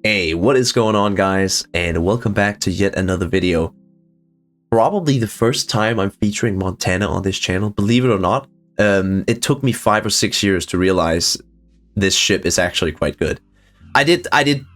Hey, what is going on, guys, and welcome back to yet another video. Probably the first time I'm featuring Montana on this channel, believe it or not. It took me 5 or 6 years to realize this ship is actually quite good. I did, kind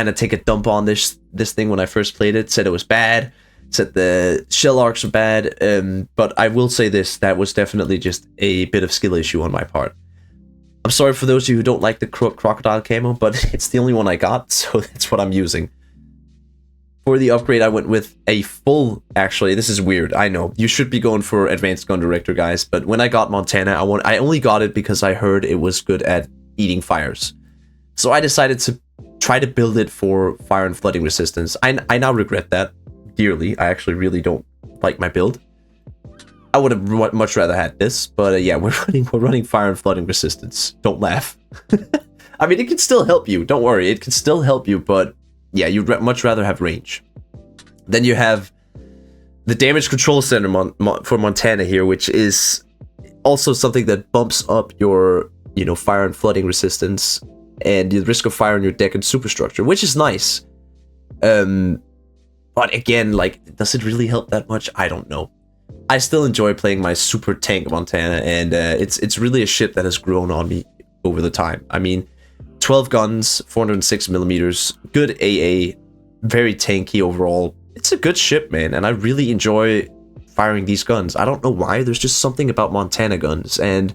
of take a dump on this thing when I first played it, said it was bad, said the shell arcs are bad, but I will say this, that was definitely just a bit of skill issue on my part. I'm sorry for those of you who don't like the crocodile camo, but it's the only one I got, so that's what I'm using. For the upgrade, I went with a full... Actually, this is weird, I know. You should be going for Advanced Gun Director, guys, but when I got Montana, I only got it because I heard it was good at eating fires. So I decided to try to build it for fire and flooding resistance. I now regret that dearly. I actually really don't like my build. I would have much rather had this, but yeah, we're running fire and flooding resistance. Don't laugh. I mean, it can still help you. Don't worry, it can still help you, but yeah, you'd much rather have range. Then you have the damage control center for Montana here, which is also something that bumps up your, fire and flooding resistance and the risk of fire on your deck and superstructure, which is nice. But again, like, does it really help that much? I don't know. I still enjoy playing my super tank Montana, and it's really a ship that has grown on me over the time. I mean, 12 guns, 406 millimeters, good AA, very tanky overall. It's a good ship, man, and I really enjoy firing these guns. I don't know why, there's just something about Montana guns, and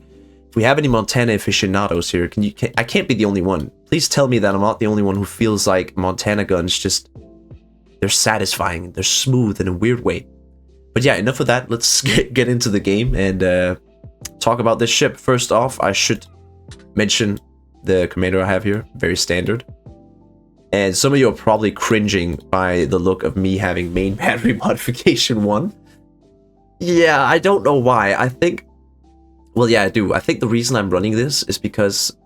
if we have any Montana aficionados here, I can't be the only one. Please tell me that I'm not the only one who feels like Montana guns just, they're satisfying, they're smooth in a weird way. But yeah, enough of that. Let's get into the game and talk about this ship. First off, I should mention the commander I have here. Very standard. And some of you are probably cringing by the look of me having main battery modification 1. Yeah, I don't know why. I think... Well, yeah, I do. I think the reason I'm running this is because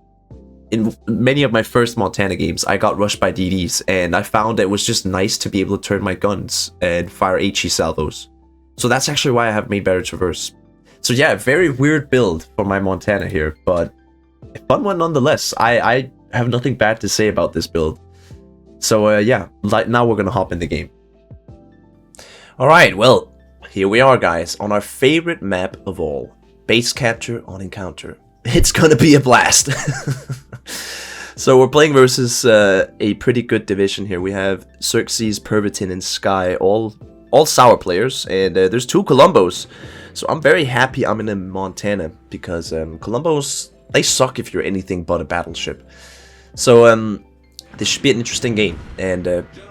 in many of my first Montana games, I got rushed by DDs. And I found it was just nice to be able to turn my guns and fire HE salvos. So that's actually why I have main battery traverse. So yeah, very weird build for my Montana here, but a fun one nonetheless. I have nothing bad to say about this build. So yeah, now we're gonna hop in the game. Alright, well, here we are, guys, on our favorite map of all. Base capture on encounter. It's gonna be a blast. So we're playing versus a pretty good division here. We have Xerxes, Pervitin, and Sky, all sour players, and there's 2 Columbos, so I'm very happy I'm in a Montana, because Columbos, they suck if you're anything but a battleship. So this should be an interesting game, and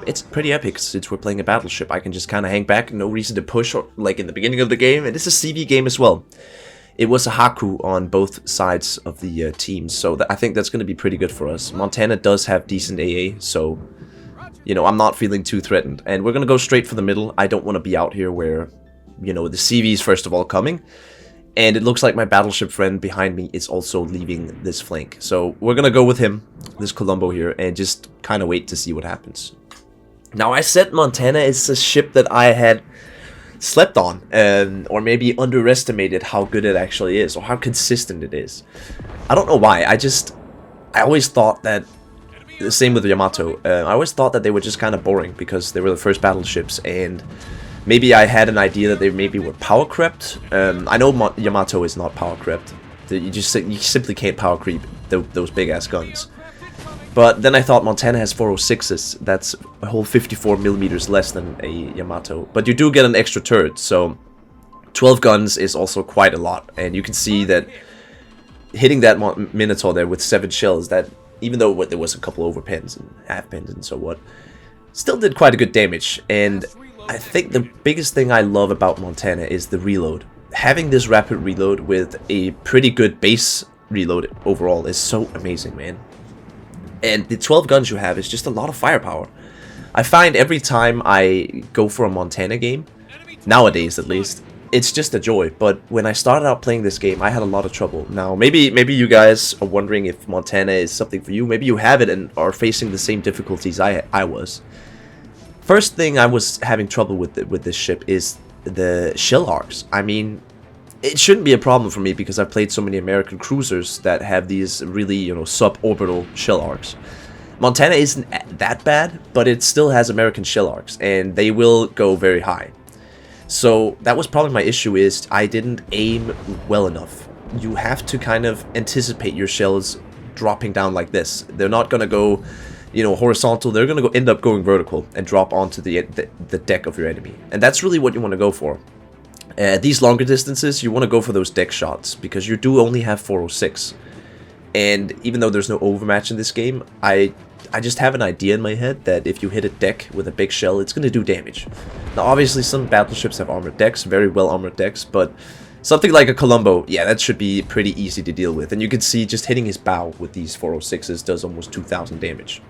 it's pretty epic since we're playing a battleship. I can just kind of hang back, no reason to push, like in the beginning of the game, and it's a CV game as well. It was a Haku on both sides of the teams, so I think that's going to be pretty good for us. Montana does have decent AA, so... I'm not feeling too threatened. And we're going to go straight for the middle. I don't want to be out here where, the CV is first of all coming. And it looks like my battleship friend behind me is also leaving this flank. So we're going to go with him, this Colombo here, and just kind of wait to see what happens. Now, I said Montana is a ship that I had slept on, or maybe underestimated how good it actually is, or how consistent it is. I don't know why. I always thought that... The same with Yamato. I always thought that they were just kind of boring because they were the first battleships, and maybe I had an idea that they maybe were power crept. I know Yamato is not power crept. You simply can't power creep those big ass guns. But then I thought Montana has 406s. That's a whole 54 millimeters less than a Yamato. But you do get an extra turret, so 12 guns is also quite a lot. And you can see that hitting that Minotaur there with 7 shells, that even though there was a couple overpens and half pens and so what, still did quite a good damage. And I think the biggest thing I love about Montana is the reload. Having this rapid reload with a pretty good base reload overall is so amazing, man. And the 12 guns you have is just a lot of firepower. I find every time I go for a Montana game, nowadays at least, it's just a joy. But when I started out playing this game, I had a lot of trouble. Now, maybe you guys are wondering if Montana is something for you. Maybe you have it and are facing the same difficulties I was. First thing I was having trouble with this ship is the shell arcs. I mean, it shouldn't be a problem for me because I've played so many American cruisers that have these really, suborbital shell arcs. Montana isn't that bad, but it still has American shell arcs, and they will go very high. So that was probably my issue, is I didn't aim well enough. You have to kind of anticipate your shells dropping down like this. They're not going to go, you know, horizontal. They're going to end up going vertical and drop onto the deck of your enemy. And that's really what you want to go for. These longer distances, you want to go for those deck shots, because you do only have 406. And even though there's no overmatch in this game, I just have an idea in my head that if you hit a deck with a big shell, it's going to do damage. Now, obviously, some battleships have armored decks, very well armored decks, but something like a Colombo, yeah, that should be pretty easy to deal with. And you can see just hitting his bow with these 406s does almost 2,000 damage.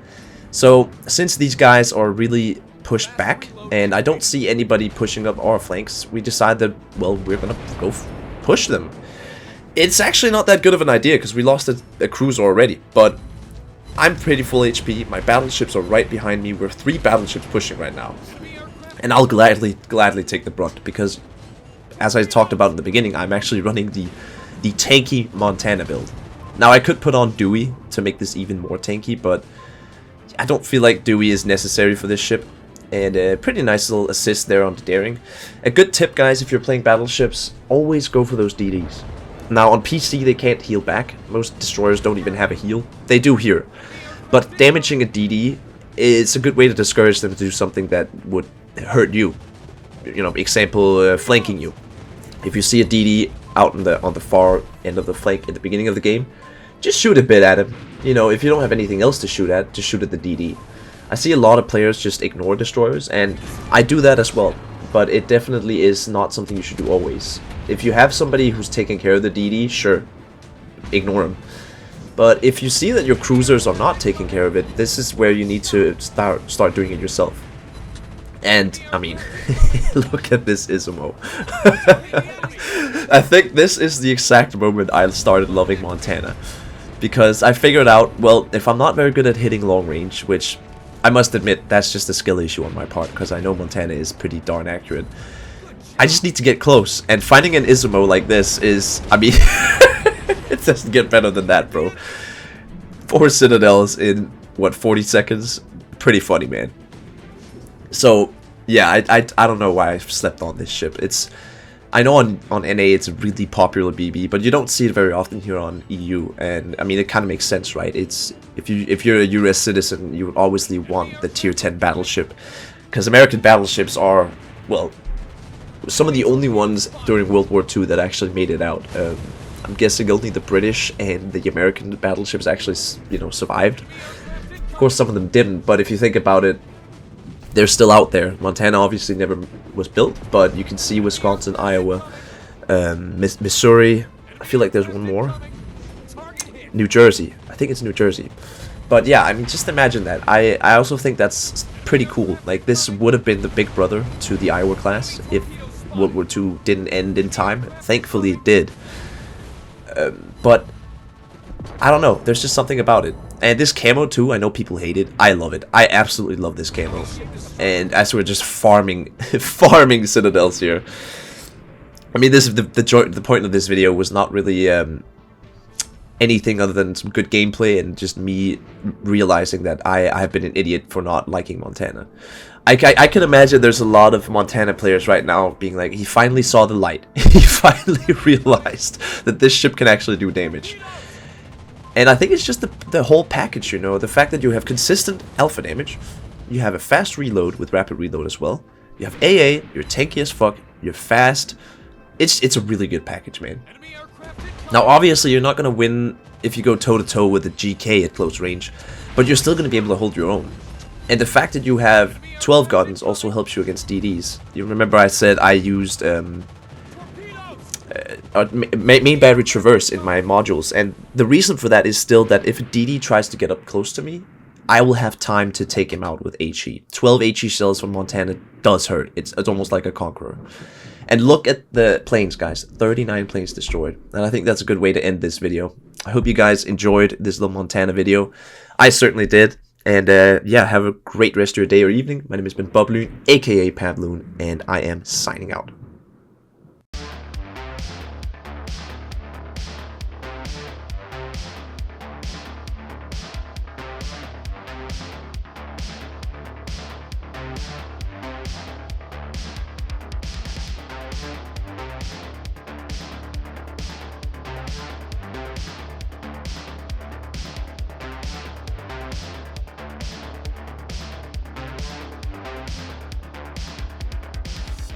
So, since these guys are really pushed back, and I don't see anybody pushing up our flanks, we decide that, well, we're going to go push them. It's actually not that good of an idea, because we lost a cruiser already, but I'm pretty full HP, my battleships are right behind me, we're 3 battleships pushing right now. And I'll gladly take the brunt, because, as I talked about in the beginning, I'm actually running the tanky Montana build. Now, I could put on Dewey to make this even more tanky, but I don't feel like Dewey is necessary for this ship. And a pretty nice little assist there on the daring. A good tip, guys, if you're playing battleships, always go for those DDs. Now, on PC, they can't heal back. Most destroyers don't even have a heal. They do here. But damaging a DD is a good way to discourage them to do something that would hurt you. You know, example, flanking you. If you see a DD out on the far end of the flank at the beginning of the game, just shoot a bit at him. You know, if you don't have anything else to shoot at, just shoot at the DD. I see a lot of players just ignore destroyers, and I do that as well. But it definitely is not something you should do always. If you have somebody who's taking care of the DD, sure, ignore him. But if you see that your cruisers are not taking care of it, this is where you need to start doing it yourself. And, I mean, look at this Izumo. I think this is the exact moment I started loving Montana. Because I figured out, well, if I'm not very good at hitting long range, which I must admit, that's just a skill issue on my part, because I know Montana is pretty darn accurate. I just need to get close, and finding an Izumo like this is, I mean, it doesn't get better than that, bro. 4 citadels in, what, 40 seconds? Pretty funny, man. So, yeah, I don't know why I slept on this ship. I know on NA it's a really popular BB, but you don't see it very often here on EU, and I mean it kind of makes sense, right? It's if you're a US citizen, you would obviously want the tier 10 battleship, because American battleships are, well, some of the only ones during World War II that actually made it out. I'm guessing only the British and the American battleships actually, you know, survived. Of course, some of them didn't, but if you think about it, they're still out there. Montana obviously never was built, but you can see Wisconsin, Iowa, Missouri. I feel like there's one more. New Jersey. I think it's New Jersey. But yeah, I mean, just imagine that. I also think that's pretty cool. Like, this would have been the big brother to the Iowa class if World War II didn't end in time. Thankfully, it did. But I don't know. There's just something about it. And this camo too, I know people hate it. I love it. I absolutely love this camo. And as we're just farming citadels here. I mean, this the point of this video was not really anything other than some good gameplay and just me realizing that I have been an idiot for not liking Montana. I can imagine there's a lot of Montana players right now being like, he finally saw the light. He finally realized that this ship can actually do damage. And I think it's just the whole package, you know, the fact that you have consistent alpha damage, you have a fast reload with rapid reload as well, you have AA, you're tanky as fuck, you're fast. It's a really good package, man. Now, obviously, you're not going to win if you go toe-to-toe with a GK at close range, but you're still going to be able to hold your own. And the fact that you have 12 guns also helps you against DDs. You remember I said I used main battery traverse in my modules, and the reason for that is still that if a DD tries to get up close to me, I will have time to take him out with HE. 12 HE shells from Montana does hurt. It's almost like a Conqueror. And look at the planes, guys. 39 planes destroyed. And I think that's a good way to end this video. I hope you guys enjoyed this little Montana video. I certainly did. And yeah, have a great rest of your day or evening. My name has been Bubloon, aka Pavloon, and I am signing out.